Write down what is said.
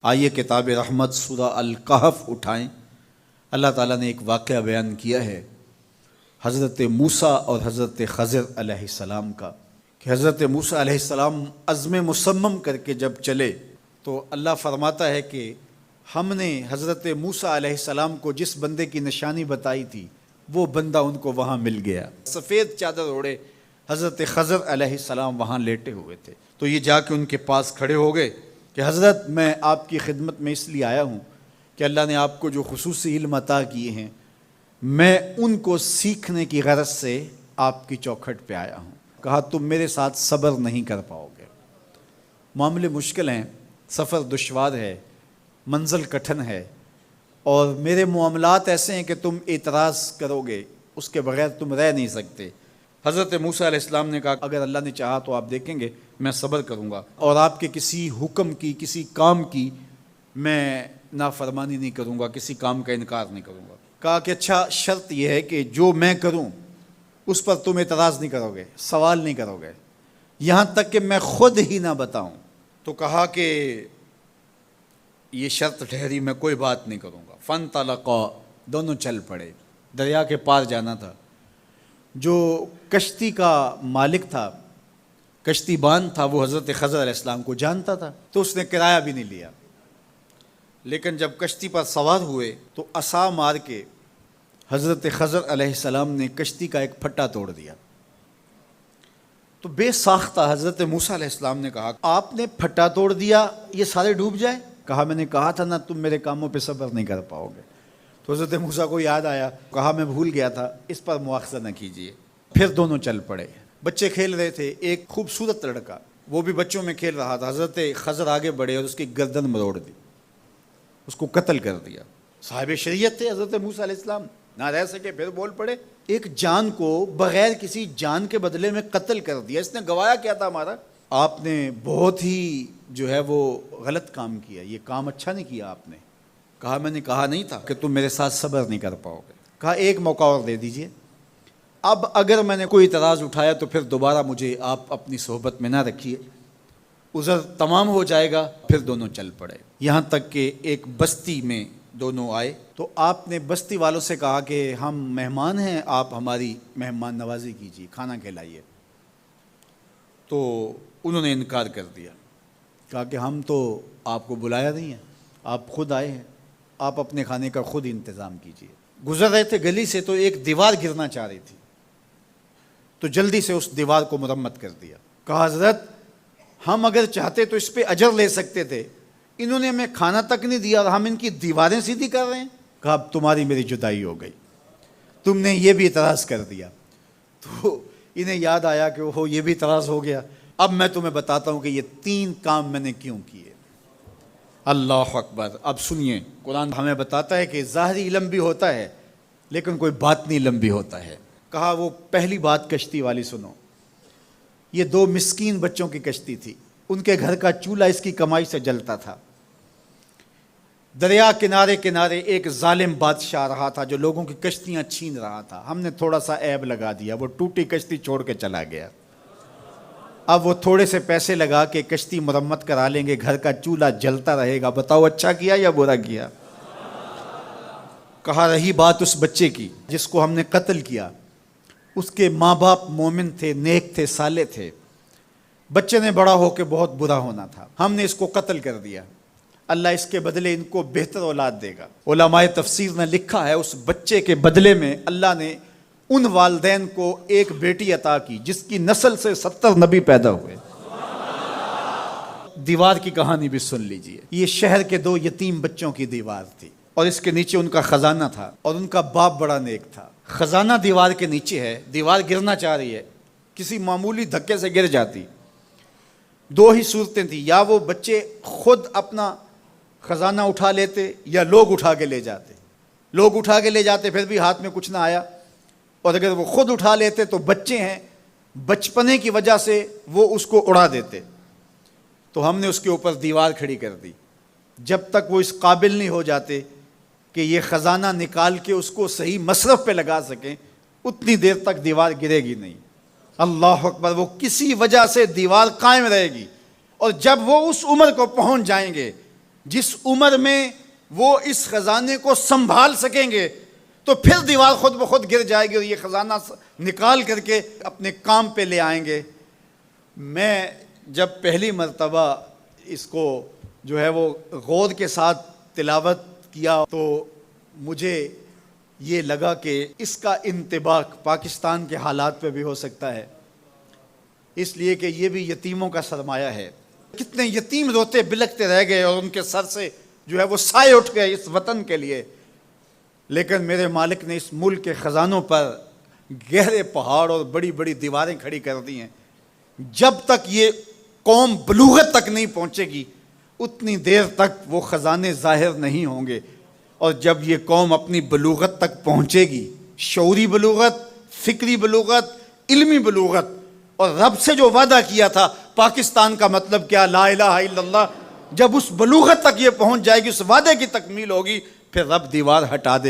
آئیے کتاب رحمت سورہ الکہف اٹھائیں۔ اللہ تعالیٰ نے ایک واقعہ بیان کیا ہے حضرت موسیٰ اور حضرت خضر علیہ السلام کا، کہ حضرت موسیٰ علیہ السلام عزم مصمم کر کے جب چلے تو اللہ فرماتا ہے کہ ہم نے حضرت موسیٰ علیہ السلام کو جس بندے کی نشانی بتائی تھی وہ بندہ ان کو وہاں مل گیا۔ سفید چادر اوڑھے حضرت خضر علیہ السلام وہاں لیٹے ہوئے تھے، تو یہ جا کے ان کے پاس کھڑے ہو گئے کہ حضرت میں آپ کی خدمت میں اس لیے آیا ہوں کہ اللہ نے آپ کو جو خصوصی علم عطا کیے ہیں میں ان کو سیکھنے کی غرض سے آپ کی چوکھٹ پہ آیا ہوں۔ کہا تم میرے ساتھ صبر نہیں کر پاؤ گے، معاملے مشکل ہیں، سفر دشوار ہے، منزل کٹھن ہے، اور میرے معاملات ایسے ہیں کہ تم اعتراض کرو گے اس کے بغیر تم رہ نہیں سکتے۔ حضرت موسیٰ علیہ السلام نے کہا اگر اللہ نے چاہا تو آپ دیکھیں گے میں صبر کروں گا اور آپ کے کسی حکم کی کسی کام کی میں نافرمانی نہیں کروں گا، کسی کام کا انکار نہیں کروں گا۔ کہا کہ اچھا شرط یہ ہے کہ جو میں کروں اس پر تم اعتراض نہیں کرو گے، سوال نہیں کرو گے، یہاں تک کہ میں خود ہی نہ بتاؤں۔ تو کہا کہ یہ شرط ٹھہری، میں کوئی بات نہیں کروں گا۔ فانطلقا، دونوں چل پڑے، دریا کے پار جانا تھا۔ جو کشتی کا مالک تھا، کشتی بان تھا، وہ حضرت خضر علیہ السلام کو جانتا تھا تو اس نے کرایہ بھی نہیں لیا، لیکن جب کشتی پر سوار ہوئے تو عصا مار کے حضرت خضر علیہ السلام نے کشتی کا ایک پھٹا توڑ دیا۔ تو بے ساختہ حضرت موسیٰ علیہ السلام نے کہا آپ نے پھٹا توڑ دیا، یہ سارے ڈوب جائے؟ کہا میں نے کہا تھا نا تم میرے کاموں پہ صبر نہیں کر پاؤ گے۔ تو حضرت موسیٰ کو یاد آیا، کہا میں بھول گیا تھا، اس پر مواخذہ نہ کیجیے۔ پھر دونوں چل پڑے، بچے کھیل رہے تھے، ایک خوبصورت لڑکا وہ بھی بچوں میں کھیل رہا تھا۔ حضرت خضر آگے بڑھے اور اس کی گردن مروڑ دی، اس کو قتل کر دیا۔ صاحب شریعت تھے حضرت موسیٰ علیہ السلام، نہ رہ سکے، پھر بول پڑے ایک جان کو بغیر کسی جان کے بدلے میں قتل کر دیا، اس نے گوایا کیا تھا ہمارا؟ آپ نے بہت ہی جو ہے وہ غلط کام کیا، یہ کام اچھا نہیں کیا آپ نے۔ کہا میں نے کہا نہیں تھا کہ تم میرے ساتھ صبر نہیں کر پاؤ گے۔ کہا ایک موقع اور دے دیجئے، اب اگر میں نے کوئی اعتراض اٹھایا تو پھر دوبارہ مجھے آپ اپنی صحبت میں نہ رکھیے، عذر تمام ہو جائے گا۔ پھر دونوں چل پڑے، یہاں تک کہ ایک بستی میں دونوں آئے تو آپ نے بستی والوں سے کہا کہ ہم مہمان ہیں، آپ ہماری مہمان نوازی کیجیے، کھانا کھلائیے۔ تو انہوں نے انکار کر دیا، کہا کہ ہم تو آپ کو بلایا نہیں ہے، آپ خود آئے ہیں، آپ اپنے کھانے کا خود انتظام کیجیے۔ گزر رہے تھے گلی سے تو ایک دیوار گرنا چاہ رہی تھی، تو جلدی سے اس دیوار کو مرمت کر دیا۔ کہا حضرت ہم اگر چاہتے تو اس پہ اجر لے سکتے تھے، انہوں نے ہمیں کھانا تک نہیں دیا اور ہم ان کی دیواریں سیدھی کر رہے ہیں۔ کہا اب تمہاری میری جدائی ہو گئی، تم نے یہ بھی اعتراض کر دیا۔ تو انہیں یاد آیا کہ وہ یہ بھی اعتراض ہو گیا۔ اب میں تمہیں بتاتا ہوں کہ یہ 3 کام میں نے کیوں کیے۔ اللہ اکبر۔ اب سنیے، قرآن ہمیں بتاتا ہے کہ ظاہری علم بھی ہوتا ہے لیکن کوئی باطنی علم بھی ہوتا ہے۔ کہا وہ پہلی بات کشتی والی سنو، یہ 2 مسکین بچوں کی کشتی تھی، ان کے گھر کا چولہا اس کی کمائی سے جلتا تھا۔ دریا کنارے کنارے ایک ظالم بادشاہ رہا تھا جو لوگوں کی کشتیاں چھین رہا تھا، ہم نے تھوڑا سا عیب لگا دیا، وہ ٹوٹی کشتی چھوڑ کے چلا گیا۔ اب وہ تھوڑے سے پیسے لگا کے کشتی مرمت کرا لیں گے، گھر کا چولہا جلتا رہے گا، بتاؤ اچھا کیا یا برا کیا؟ کہا رہی بات اس بچے کی جس کو ہم نے قتل کیا، اس کے ماں باپ مومن تھے، نیک تھے، صالح تھے، بچے نے بڑا ہو کے بہت برا ہونا تھا، ہم نے اس کو قتل کر دیا، اللہ اس کے بدلے ان کو بہتر اولاد دے گا۔ علماء تفسیر نے لکھا ہے اس بچے کے بدلے میں اللہ نے ان والدین کو ایک بیٹی عطا کی جس کی نسل سے 70 نبی پیدا ہوئے۔ دیوار کی کہانی بھی سن لیجئے، یہ شہر کے 2 یتیم بچوں کی دیوار تھی اور اس کے نیچے ان کا خزانہ تھا اور ان کا باپ بڑا نیک تھا۔ خزانہ دیوار کے نیچے ہے، دیوار گرنا چاہ رہی ہے، کسی معمولی دھکے سے گر جاتی۔ 2 ہی صورتیں تھیں، یا وہ بچے خود اپنا خزانہ اٹھا لیتے یا لوگ اٹھا کے لے جاتے۔ لوگ اٹھا کے لے جاتے پھر بھی ہاتھ میں کچھ نہ آیا، اور اگر وہ خود اٹھا لیتے تو بچے ہیں، بچپنے کی وجہ سے وہ اس کو اڑا دیتے۔ تو ہم نے اس کے اوپر دیوار کھڑی کر دی، جب تک وہ اس قابل نہیں ہو جاتے کہ یہ خزانہ نکال کے اس کو صحیح مصرف پہ لگا سکیں، اتنی دیر تک دیوار گرے گی نہیں۔ اللہ اکبر۔ وہ کسی وجہ سے دیوار قائم رہے گی، اور جب وہ اس عمر کو پہنچ جائیں گے جس عمر میں وہ اس خزانے کو سنبھال سکیں گے تو پھر دیوار خود بخود گر جائے گی اور یہ خزانہ نکال کر کے اپنے کام پہ لے آئیں گے۔ میں جب پہلی مرتبہ اس کو جو ہے وہ غور کے ساتھ تلاوت کیا تو مجھے یہ لگا کہ اس کا انطباق پاکستان کے حالات پہ بھی ہو سکتا ہے، اس لیے کہ یہ بھی یتیموں کا سرمایہ ہے۔ کتنے یتیم روتے بلکتے رہ گئے اور ان کے سر سے جو ہے وہ سائے اٹھ گئے اس وطن کے لیے، لیکن میرے مالک نے اس ملک کے خزانوں پر گہرے پہاڑ اور بڑی بڑی دیواریں کھڑی کر دی ہیں۔ جب تک یہ قوم بلوغت تک نہیں پہنچے گی اتنی دیر تک وہ خزانے ظاہر نہیں ہوں گے، اور جب یہ قوم اپنی بلوغت تک پہنچے گی، شعوری بلوغت، فکری بلوغت، علمی بلوغت، اور رب سے جو وعدہ کیا تھا پاکستان کا مطلب کیا، لا الہ الا اللہ، جب اس بلوغت تک یہ پہنچ جائے گی، اس وعدے کی تکمیل ہوگی، پھر رب دیوار ہٹا دے